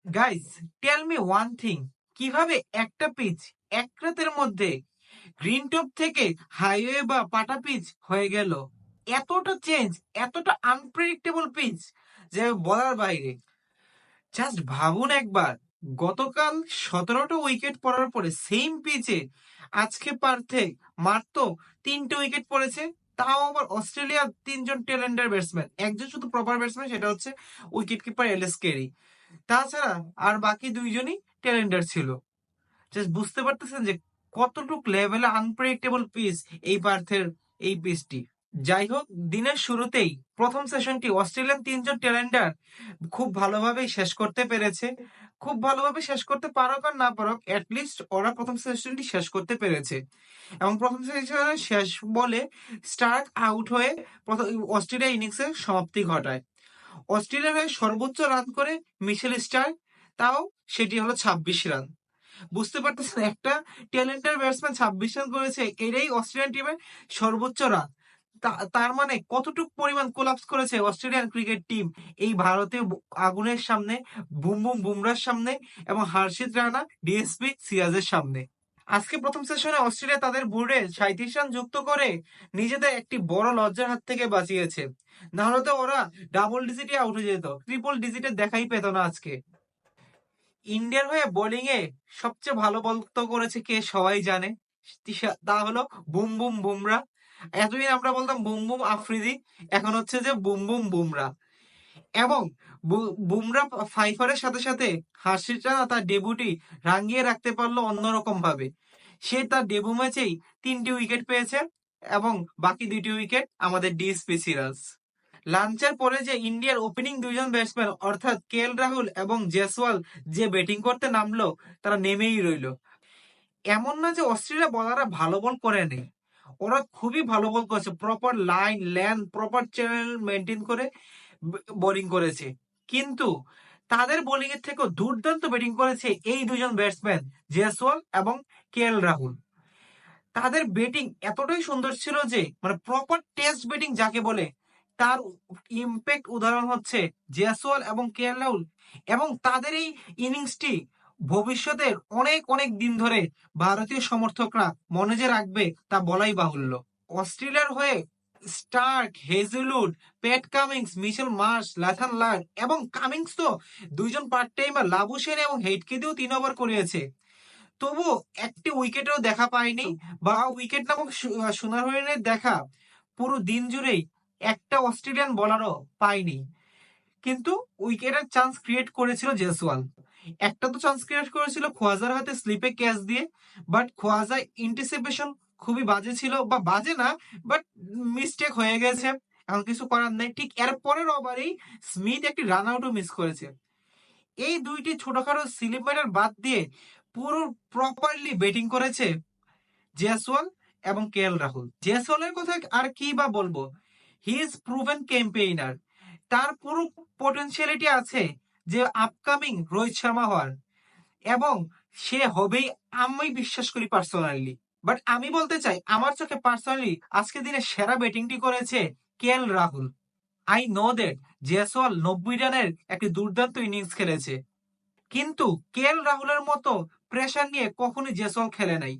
Guys, tell me one thing, কিভাবে একটা pitch এক রাতের মধ্যে গ্রিন টপ থেকে হাইওয়ে বা পাটা পিচ হয়ে গেল? এতটা চেঞ্জ, এতটা আনপ্রেডিক্টেবল পিচ যে বলার বাইরে। জাস্ট ভাবুন একবার, গতকাল 17টা উইকেট পড়ার পরে সেম পিচে আজকে পার্থে মাত্র 3টে উইকেট পড়েছে। তাও আবার অস্ট্রেলিয়ার 3জন টেলেন্ডার ব্যাটসম্যান, একজন শুধু প্রপার ব্যাটসম্যান, সেটা হচ্ছে উইকেট কিপার এলিস ক্যারি। তাছাড়া আর বাকি দুইজনই টেলেন্ডার ছিল। জাস্ট বুঝতে পারতেছেন যে কতটুক লেভেলে আনপ্রেডিক্টেবল পিচ এই পার্থের এই পিচটি। যাই হোক, দিনের শুরুতেই প্রথম সেশনটি অস্ট্রেলিয়ান 3জন টেলেন্ডার খুব ভালোভাবেই শেষ করতে পেরেছে। খুব ভালোভাবে শেষ করতে পারুক আর না পারুক, অ্যাটলিস্ট ওরা প্রথম সেশনটি শেষ করতে পেরেছে। এবং প্রথম সেশনের শেষ বলে স্টার্ক আউট হয়ে অস্ট্রেলিয়া ইনিংসের সমাপ্তি ঘটায়। অস্ট্রেলিয়ার হয়ে সর্বোচ্চ রান করে মিশেল স্টার্ক, তাও সেটি হলো 26 রান। বুঝতে পারতেছেন, একটা ট্যালেন্টেড ব্যাটসম্যান 26 রান করেছে, এটাই অস্ট্রেলিয়ান টিমের সর্বোচ্চ রান। তার মানে কতটুকু পরিমাণ কোলাপস করেছে অস্ট্রেলিয়ান ক্রিকেট টিম এই ভারতীয় আগুনের সামনে, বুম বুম বুমরার সামনে এবং হর্ষিত রানা, ডিএসপি সিরাজের সামনে। আজকে প্রথম সেশনে অস্ট্রেলিয়া তাদের বোর্ডে 37 রান যুক্ত করে নিজেদের একটি বড় লজ্জার হাত থেকে বাঁচিয়েছে। না হলে তো ওরা ডাবল ডিজিটে আউট হয়ে যেত, ট্রিপল ডিজিটের দেখাই পেত না আজকে। ইন্ডিয়ার হয়ে বোলিং এ সবচেয়ে ভালো বল তো করেছে কে সবাই জানে, তা হলো বুম বুম বুমরা। এতদিন আমরা বলতাম বুম বুম আফ্রিদি, এখন হচ্ছে যে বুম বুম বুমরা। এবং বুমরা ফাইফারের সাথে সাথে হার্ষিত রানা তার ডেবুটি রাঙিয়ে রাখতে পারলো অন্যরকম ভাবে। সে তার ডেবু ম্যাচেই 3টি উইকেট পেয়েছে এবং বাকি 2টি উইকেট আমাদের ডিএসপি সিরাজ। লাঞ্চের পরে যে ইন্ডিয়ার ওপেনিং দুইজন ব্যাটসম্যান অর্থাৎ কেএল রাহুল এবং জয়সওয়াল যে ব্যাটিং করতে নামলো, তারা নেমেই রইলো। এমন না যে অস্ট্রেলিয়া বলাররা ভালো বল করেনি, ওরা খুবই ভালো বল করেছে, proper line length proper channel maintain করে বোলিং করেছে। কিন্তু তাদের বোলিং এর থেকেও দুর্দান্ত ব্যাটিং করেছে এই দুজন ব্যাটসম্যান, জয়সওয়াল এবং কেএল রাহুল। তাদের ব্যাটিং এতটাই সুন্দর ছিল যে মানে প্রপার টেস্ট ব্যাটিং যাকে বলে, তার ইম্প্যাক্ট উদাহরণ হচ্ছে জয়সওয়াল এবং কেএল রাহুল। এবং তাদের এই ইনিংসটি ভবিষ্যতের অনেক অনেক দিন ধরে ভারতীয় সমর্থকরা মনে যে রাখবে তা বলাই বাহুল্য। অস্ট্রেলিয়ার হয়ে Starc, Hazlewood, Pat Cummins, Mitchell Marsh, ল্যাথন লার্ড এবং কামিংস তো দুইজন পার্ট টাইমার, লাবুশেন এবং হেইটকে দিয়েও 3 ওভার করিয়েছে। তবু একটি উইকেটও দেখা পায়নি, বা উইকেট নামক সোনার হরিণের দেখা পুরো দিন জুড়েই একটা অস্ট্রেলিয়ান বলারও পায়নি। কিন্তু উইকেটের চান্স ক্রিয়েট করেছিল জয়সওয়াল। একটা তো চান্স ক্রিয়েট করেছিল খোয়াজার হাতে স্লিপে ক্যাচ দিয়ে, বাট খোয়াজা ইন্টিসিপেশন খুবই বাজে ছিল, বা বাজে না, বাট মিস্টেক হয়ে গেছে, এখন কিছু করার নেই। ঠিক এর পরের ওভারেই স্মিথ একটি রান আউটও মিস করেছে। এই দুইটি ছোটখাটো স্লিপ মাইনার বাদ দিয়ে পুরো প্রপারলি ব্যাটিং করেছে জয়সওয়াল এবং কেএল রাহুল। জয়সওয়ালের কথা আর কি বা বলবো, হি ইজ প্রুভেন ক্যাম্পেইনার। তার পুরো পটেনশিয়ালিটি আছে যে আপকামিং রোহিত শর্মা হওয়ার, এবং সে হবেই, আমি বিশ্বাস করি পার্সোনালি। বাট আমি বলতে চাই, আমার চোখে পার্সোনালি আজকের দিনে সেরা ব্যাটিংটি করেছে KL Rahul. I know that Jaiswal 90 রানের একটি দুর্দান্ত ইনিংস খেলেছে, কিন্তু কেএল রাহুলের মতো প্রেসার নিয়ে কখনোই জয়সওয়াল খেলে নাই।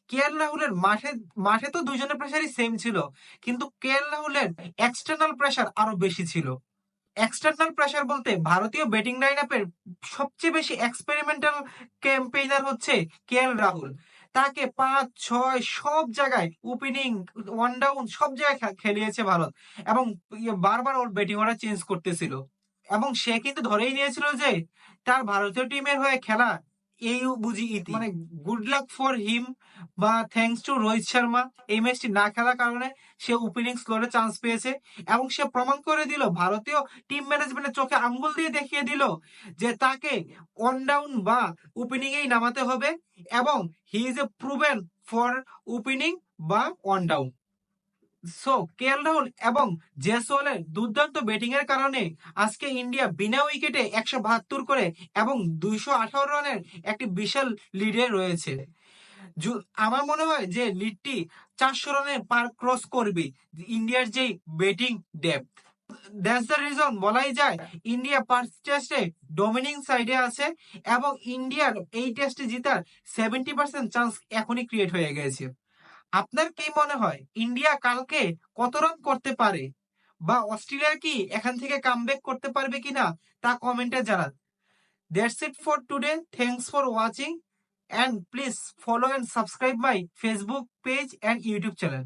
কেএল রাহুলের মাঠে মাঠে তো দুজনের প্রেসারই সেম ছিল, কিন্তু কেএল রাহুলের এক্সটার্নাল প্রেসার আরো বেশি ছিল। এক্সটার্নাল প্রেসার বলতে ভারতীয় ব্যাটিং লাইন আপের সবচেয়ে বেশি এক্সপেরিমেন্টাল ক্যাম্পেইনার হচ্ছে কেএল রাহুল। তাকে 5-6 সব জায়গায় ওপেনিং, ওয়ান ডাউন সব জায়গায় খেলিয়েছে ভারত, এবং বারবার ওর ব্যাটিং অর্ডার চেঞ্জ করতেছিল। এবং সে কিন্তু ধরেই নিয়েছিল যে তার ভারতীয় টিমের হয়ে খেলা এই বুঝি ইতি, মানে গুড লাক ফর হিম, বা থ্যাঙ্কস টু রোহিত শর্মা এই ম্যাচটি না খেলার কারণে সে ওপেনিং স্লোরে চান্স পেয়েছে। এবং সে প্রমাণ করে দিল, ভারতীয় টিম ম্যানেজমেন্টের চোখে আঙ্গুল দিয়ে দেখিয়ে দিল যে তাকে অন ডাউন বা ওপেনিং এই নামাতে হবে, এবং he is a proven for opening বা one down. So KL Rahul এবং জয়সওয়ালের দুর্দান্ত ব্যাটিং এর কারণে আজকে ইন্ডিয়া বিনা উইকেটে 172 করে এবং 218 রানের একটি বিশাল লিডে রয়েছে। আমার মনে হয় যে লিডটি 400 রানে পার ক্রস করবে ইন্ডিয়ার যে batting depth. That's the reason বলাই যায় ইন্ডিয়া ফার্স্ট টেস্টে ডমিনিং সাইডে আছে এবং ইন্ডিয়ার এই টেস্টে জিতার 70% চান্স এখনই ক্রিয়েট হয়ে গেছে। আপনার কি মনে হয় ইন্ডিয়া কালকে কত রান করতে পারে, বা অস্ট্রেলিয়া কি এখান থেকে কামব্যাক করতে পারবে কিনা তা কমেন্টে জানান। That's it for today, thanks for watching, and please follow and subscribe my Facebook page and YouTube channel.